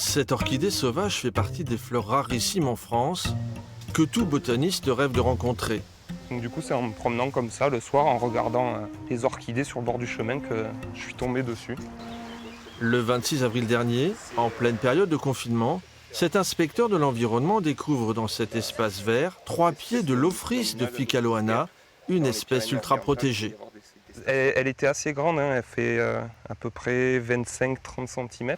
Cette orchidée sauvage fait partie des fleurs rarissimes en France que tout botaniste rêve de rencontrer. Donc, du coup, c'est en me promenant comme ça le soir, en regardant les orchidées sur le bord du chemin que je suis tombé dessus. Le 26 avril dernier, en pleine période de confinement, cet inspecteur de l'environnement découvre dans cet espace vert 3 pieds de l'Ophrys de Ficaloana, une espèce ultra protégée. Elle était assez grande, hein, elle fait à peu près 25-30 cm.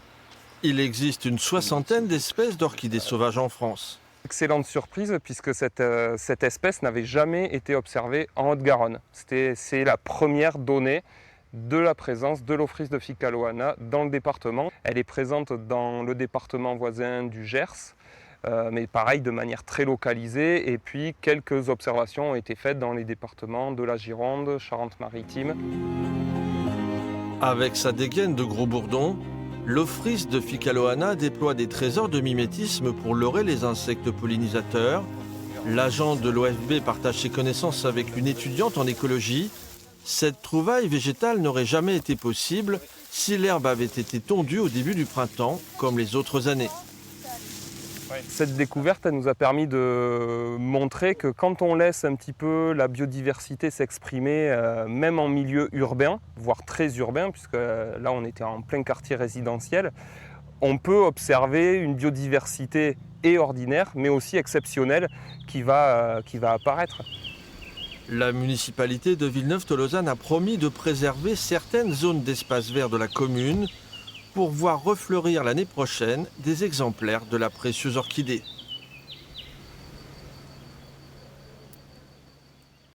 Il existe une soixantaine d'espèces d'orchidées sauvages en France. Excellente surprise puisque cette espèce n'avait jamais été observée en Haute-Garonne. C'est la première donnée de la présence de l'Ophrys de Ficaloana dans le département. Elle est présente dans le département voisin du Gers, mais pareil de manière très localisée. Et puis quelques observations ont été faites dans les départements de la Gironde, Charente-Maritime. Avec sa dégaine de gros bourdons, l'Ophrys de Ficaloana déploie des trésors de mimétisme pour leurrer les insectes pollinisateurs. L'agent de l'OFB partage ses connaissances avec une étudiante en écologie. Cette trouvaille végétale n'aurait jamais été possible si l'herbe avait été tondue au début du printemps, comme les autres années. Cette découverte elle nous a permis de montrer que quand on laisse un petit peu la biodiversité s'exprimer, même en milieu urbain, voire très urbain, puisque là on était en plein quartier résidentiel, on peut observer une biodiversité et ordinaire, mais aussi exceptionnelle, qui va apparaître. La municipalité de Villeneuve-Tolosane a promis de préserver certaines zones d'espace vert de la commune pour voir refleurir l'année prochaine des exemplaires de la précieuse orchidée.